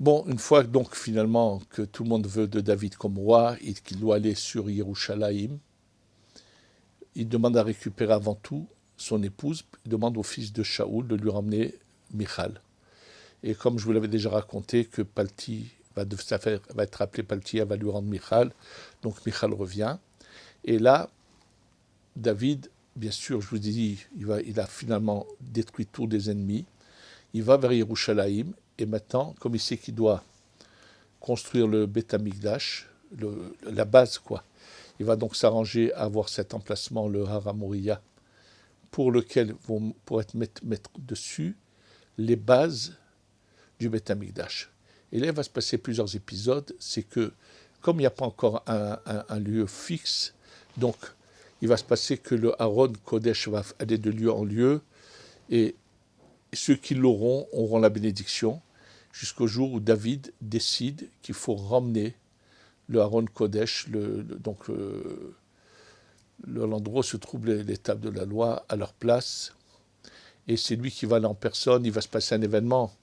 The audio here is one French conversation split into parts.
Bon, une fois donc finalement que tout le monde veut de David comme roi et qu'il doit aller sur Yerushalayim, il demande à récupérer avant tout son épouse, il demande au fils de Shaoul de lui ramener Michal. Et comme je vous l'avais déjà raconté, que Palti va être appelé Palti, va lui rendre Michal, donc Michal revient. Et là, David, bien sûr, je vous ai dit, il a finalement détruit tous les ennemis, il va vers Yerushalayim, et maintenant, comme il sait qu'il doit construire le Beth Amikdash, la base quoi, il va donc s'arranger à avoir cet emplacement, le Har Moriah, pour lequel vont mettre dessus les bases du Beth Amikdash. Et là, il va se passer plusieurs épisodes. C'est que, comme il n'y a pas encore un lieu fixe, donc il va se passer que le Aaron Kodesh va aller de lieu en lieu, et ceux qui l'auront auront la bénédiction, jusqu'au jour où David décide qu'il faut ramener le Aaron Kodesh, l'endroit où se trouvent les tables de la loi, à leur place. Et c'est lui qui va aller en personne. Il va se passer un événement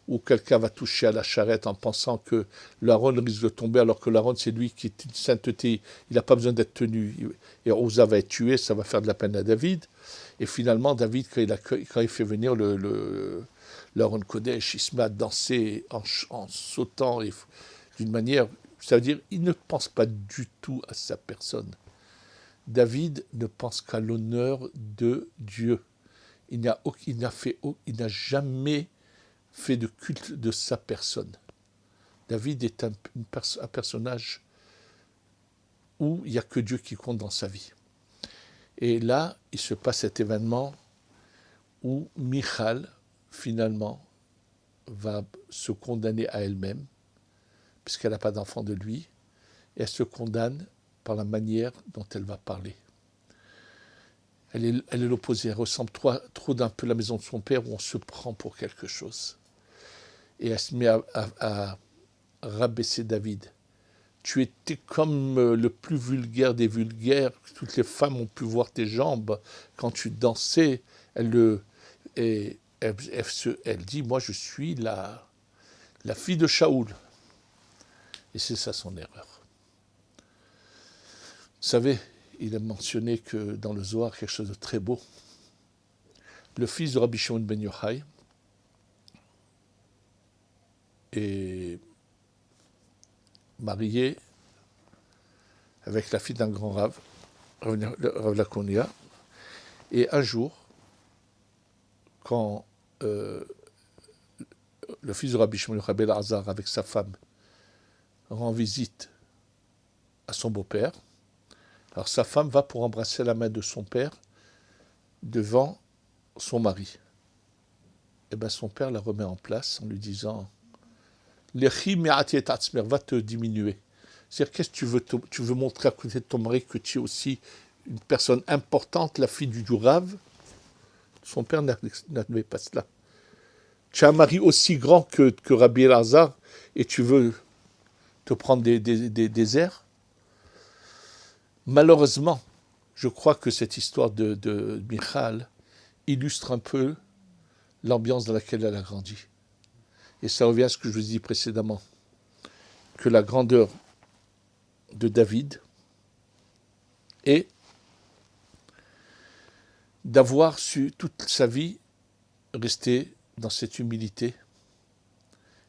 où quelqu'un va toucher à la charrette en pensant que l'Aaron risque de tomber, alors que l'Aaron, c'est lui qui est une sainteté. Il n'a pas besoin d'être tenu. Et Oza va être tué, ça va faire de la peine à David. Et finalement, David, quand il fait venir l'Aaron Kodesh, il se met à danser en sautant d'une manière... Ça veut dire qu'il ne pense pas du tout à sa personne. David ne pense qu'à l'honneur de Dieu. Il n'a jamais fait de culte de sa personne. David est un personnage où il n'y a que Dieu qui compte dans sa vie. Et là, il se passe cet événement où Michal, finalement, va se condamner à elle-même, puisqu'elle n'a pas d'enfant de lui, et elle se condamne par la manière dont elle va parler. Elle est l'opposé, elle ressemble trop d'un peu à la maison de son père où on se prend pour quelque chose. Et elle se met à rabaisser David. Tu étais comme le plus vulgaire des vulgaires, toutes les femmes ont pu voir tes jambes quand tu dansais. Elle dit, moi je suis la fille de Shaoul. Et c'est ça son erreur. Vous savez, il est mentionné que dans le Zohar, quelque chose de très beau. Le fils de Rabbi Shimon ben Yochai est marié avec la fille d'un grand Rav, Rav Lakonia. Et un jour, quand le fils de Rabbi Shimon ben Yochai, Elazar, avec sa femme, rend visite à son beau-père, alors sa femme va pour embrasser la main de son père devant son mari. Et bien son père la remet en place en lui disant « Lechi me'ati et atzmer, va te diminuer ». C'est-à-dire, qu'est-ce que tu veux montrer à côté de ton mari que tu es aussi une personne importante, la fille du Rav? Son père n'admet pas cela. Tu as un mari aussi grand que Rabbi Elazar et tu veux te prendre des airs? Malheureusement, je crois que cette histoire de Michal illustre un peu l'ambiance dans laquelle elle a grandi. Et ça revient à ce que je vous ai dit précédemment, que la grandeur de David est d'avoir su toute sa vie rester dans cette humilité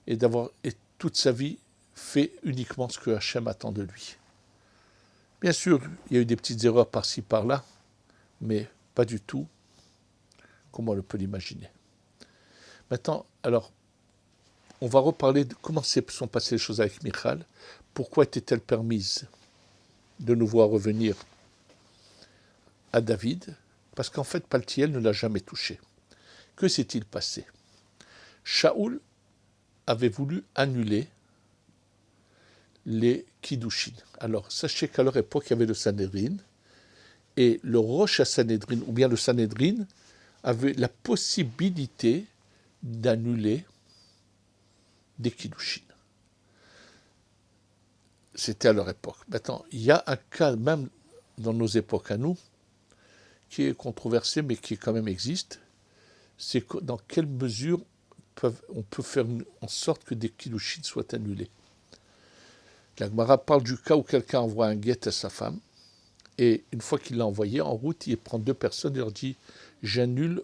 et d'avoir toute sa vie fait uniquement ce que Hachem attend de lui. Bien sûr, il y a eu des petites erreurs par-ci, par-là, mais pas du tout comme on le peut l'imaginer. Maintenant, alors, on va reparler de comment sont passées les choses avec Michal. Pourquoi était-elle permise de nous voir revenir à David? Parce qu'en fait, Paltiel ne l'a jamais touché. Que s'est-il passé? Shaoul avait voulu annuler les Kiddushin. Alors, sachez qu'à leur époque, il y avait le Sanhédrin, et le Rosh HaSanhédrin, ou bien le Sanhédrin, avait la possibilité d'annuler des Kiddushin. C'était à leur époque. Maintenant, il y a un cas, même dans nos époques à nous, qui est controversé, mais qui quand même existe, c'est dans quelle mesure on peut faire en sorte que des kiddushin soient annulés. La Gemara parle du cas où quelqu'un envoie un guet à sa femme, et une fois qu'il l'a envoyé, en route, il prend 2 personnes et leur dit « J'annule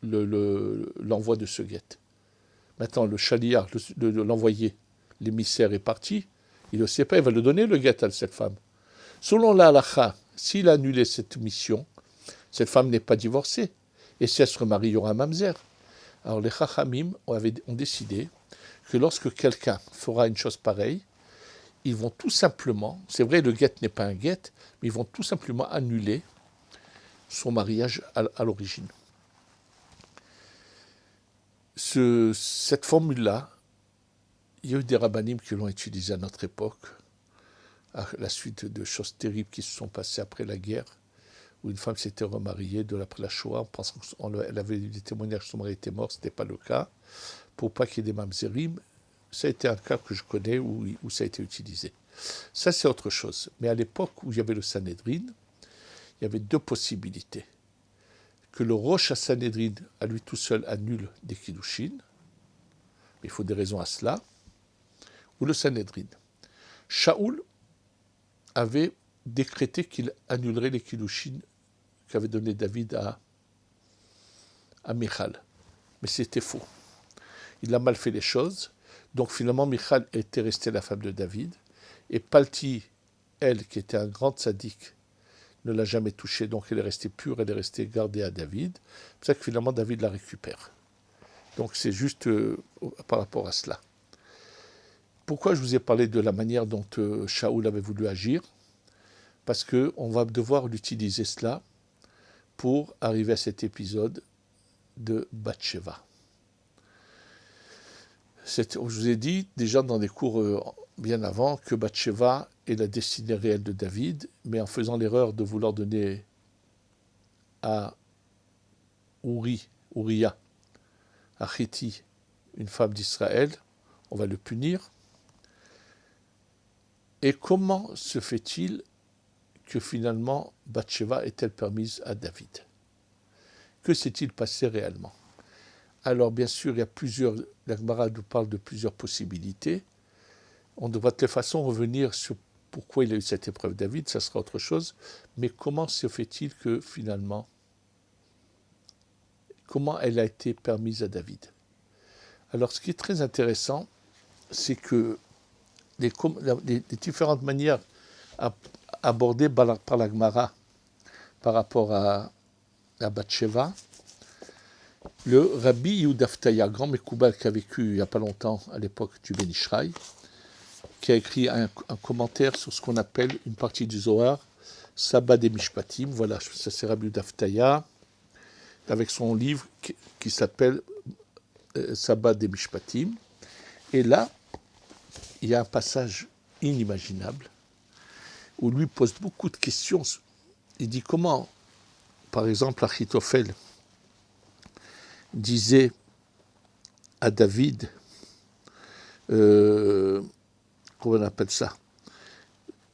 l'envoi de ce guet ». Maintenant, le chaliar, l'envoyé, l'émissaire est parti, il ne le sait pas, il va le donner le guet à cette femme. Selon la halakha, s'il a annulé cette mission, cette femme n'est pas divorcée, et si elle se remarie, il y aura un mamzer. Alors les chachamim ont décidé que lorsque quelqu'un fera une chose pareille, ils vont tout simplement, c'est vrai le guet n'est pas un guet, mais ils vont tout simplement annuler son mariage à l'origine. Cette formule-là, il y a eu des rabbanim qui l'ont utilisée à notre époque, à la suite de choses terribles qui se sont passées après la guerre, où une femme s'était remariée après la Shoah, en pensant qu'elle avait eu des témoignages que son mari était mort, ce n'était pas le cas, pour pas qu'il y ait des mamzerim. Ça a été un cas que je connais où ça a été utilisé. Ça, c'est autre chose. Mais à l'époque où il y avait le Sanhedrin, il y avait 2 possibilités. Que le Rosh HaSanhedrin, à lui tout seul, annule des kiddushin, mais il faut des raisons à cela, ou le Sanhedrin. Shaoul avait décrété qu'il annulerait les kiddushin qu'avait donné David à Michal. Mais c'était faux. Il a mal fait les choses. Donc finalement, Michal était restée la femme de David. Et Palti, elle, qui était un grand tzaddik, ne l'a jamais touchée. Donc elle est restée pure, elle est restée gardée à David. C'est pour ça que finalement, David la récupère. Donc c'est juste par rapport à cela. Pourquoi je vous ai parlé de la manière dont Shaoul avait voulu agir? Parce qu'on va devoir l'utiliser cela pour arriver à cet épisode de Bathsheba. Je vous ai dit déjà dans des cours bien avant que Bathsheba est la destinée réelle de David, mais en faisant l'erreur de vouloir donner à Uriah, à Chiti, une femme d'Israël, on va le punir. Et comment se fait-il que finalement Bathsheba est-elle permise à David? Que s'est-il passé réellement? Alors bien sûr, il y a la Gemara nous parle de plusieurs possibilités. On devra de toute façon revenir sur pourquoi il a eu cette épreuve David, ça sera autre chose. Mais comment se fait-il que finalement, comment elle a été permise à David? Alors ce qui est très intéressant, c'est que les différentes manières abordées par la Gemara par rapport à Bathsheba, le Rabbi Yehuda Aftaya, grand Mekoubal qui a vécu il n'y a pas longtemps à l'époque du Ben Ishraï, qui a écrit un commentaire sur ce qu'on appelle une partie du Zohar, Sabbat des Mishpatim. Voilà, ça c'est Rabbi Yehuda Aftaya, avec son livre qui s'appelle Sabbat des Mishpatim. Et là, il y a un passage inimaginable où lui pose beaucoup de questions. Il dit comment, par exemple, Achitophel disait à David, comment on appelle ça?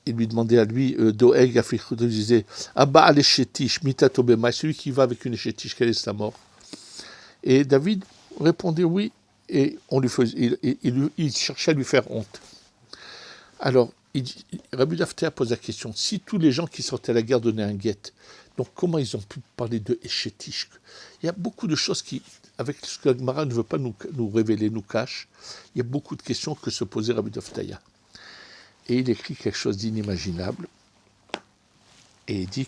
Il lui demandait à lui, Doeg Afichut, il disait, Abba al-Eshetish, mitato bema, celui qui va avec une Eshetish, quelle est sa mort? Et David répondait oui, et il cherchait à lui faire honte. Alors, Rabbi Aftaya pose la question, si tous les gens qui sortaient à la guerre donnaient un guet, donc comment ils ont pu parler de Eshetish? Il y a beaucoup de choses qui, avec ce que la Gemara ne veut pas nous révéler, nous cache, il y a beaucoup de questions que se posait Rabbi Aftaya. Et il écrit quelque chose d'inimaginable, et il dit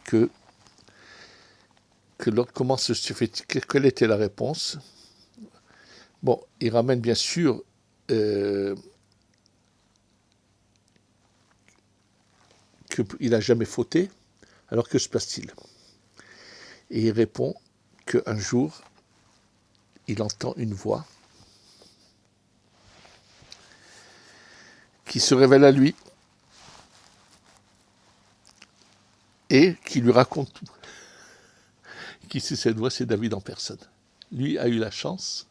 comment se fait, quelle était la réponse? Bon, il ramène bien sûr qu'il n'a jamais fauté, alors que se passe-t-il? Et il répond qu'un jour, il entend une voix qui se révèle à lui et qui lui raconte tout. Qui c'est cette voix? C'est David en personne. Lui a eu la chance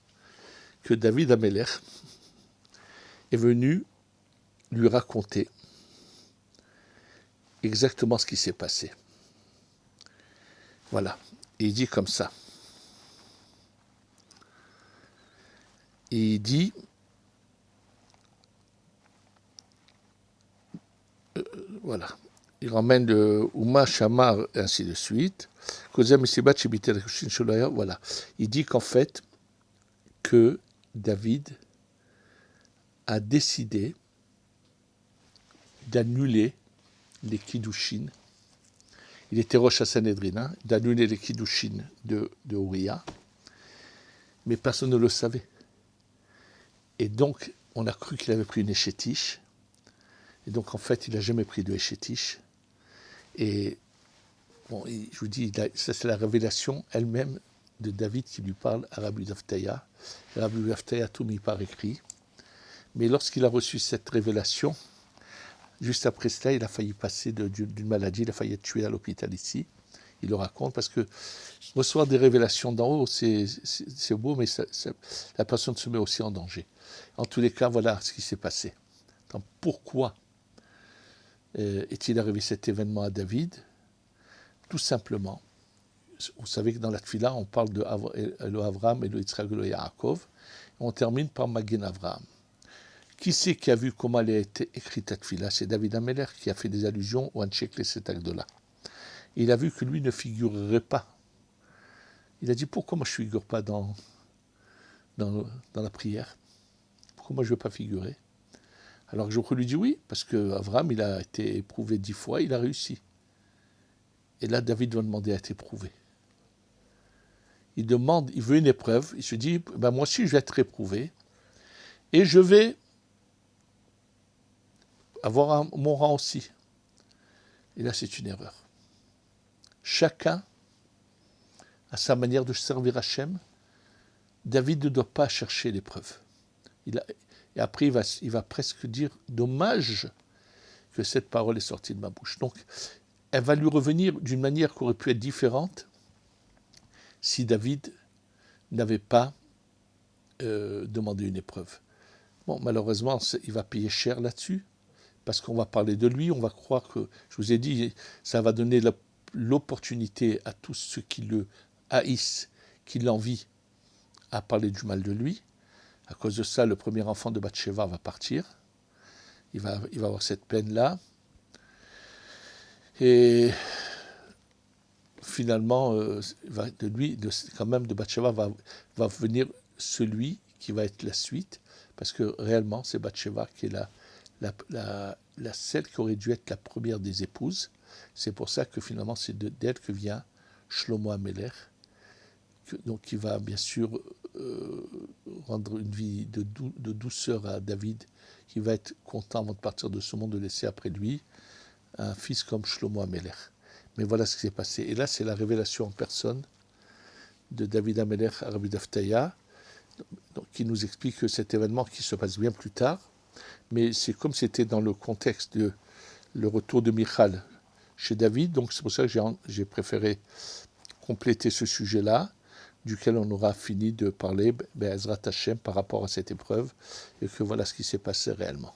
que David Amelech est venu lui raconter exactement ce qui s'est passé. Voilà. Et il dit comme ça. il dit, voilà, il ramène le Uma Shamar et ainsi de suite. Voilà, il dit qu'en fait, que David a décidé d'annuler les Kiddushin. Il était Rosh HaSanhedrin, hein, d'annuler les Kiddushin de Uriah, mais personne ne le savait. Et donc, on a cru qu'il avait pris une échétiche, et donc en fait, il n'a jamais pris de échétiche. Et bon, je vous dis, ça c'est la révélation elle-même de David qui lui parle à Rabbi Daftaya. Rabbi Daftaya, tout mis par écrit. Mais lorsqu'il a reçu cette révélation, juste après cela, il a failli passer d'une maladie, il a failli être tué à l'hôpital ici. Il le raconte parce que recevoir des révélations d'en haut, c'est beau, mais la personne se met aussi en danger. En tous les cas, voilà ce qui s'est passé. Donc, pourquoi est-il arrivé cet événement à David? Tout simplement, vous savez que dans la Tfila, on parle de Elo Avram, Elo Yitzchak, Elo Yaakov, et on termine par Magen Avram. Qui c'est qui a vu comment elle a été écrite la Tfila? C'est David Ameler qui a fait des allusions au Anshek les Setakdola. Il a vu que lui ne figurerait pas. Il a dit, pourquoi moi je ne figure pas dans la prière? Pourquoi moi je ne veux pas figurer? Alors que je lui dis oui, parce que Avram, il a été éprouvé 10 fois, il a réussi. Et là, David va demander à être éprouvé. Il veut une épreuve, il se dit, ben moi aussi je vais être éprouvé, et je vais avoir mon rang aussi. Et là, c'est une erreur. Chacun a sa manière de servir Hachem. David ne doit pas chercher l'épreuve. Et après, il va presque dire, dommage que cette parole est sortie de ma bouche. Donc, elle va lui revenir d'une manière qui aurait pu être différente si David n'avait pas demandé une épreuve. Bon, malheureusement, il va payer cher là-dessus, parce qu'on va parler de lui, on va croire que, je vous ai dit, ça va donner l'opportunité à tous ceux qui le haïssent, qui l'envient, à parler du mal de lui. À cause de ça, le premier enfant de Bathsheba va partir. Il va avoir cette peine-là. Et finalement, de Bathsheba va venir celui qui va être la suite, parce que réellement, c'est Bathsheba qui est celle qui aurait dû être la première des épouses. C'est pour ça que finalement, c'est d'elle que vient Shlomo Ameler, donc qui va bien sûr rendre une vie de douceur à David, qui va être content avant de partir de ce monde de laisser après lui un fils comme Shlomo Ameler. Mais voilà ce qui s'est passé. Et là, c'est la révélation en personne de David Ameler à Rabbi Daftaya, qui nous explique que cet événement qui se passe bien plus tard, mais c'est comme c'était dans le contexte de le retour de Michal chez David, donc c'est pour ça que j'ai préféré compléter ce sujet-là, duquel on aura fini de parler, Be'ezrat Hashem, par rapport à cette épreuve, et que voilà ce qui s'est passé réellement.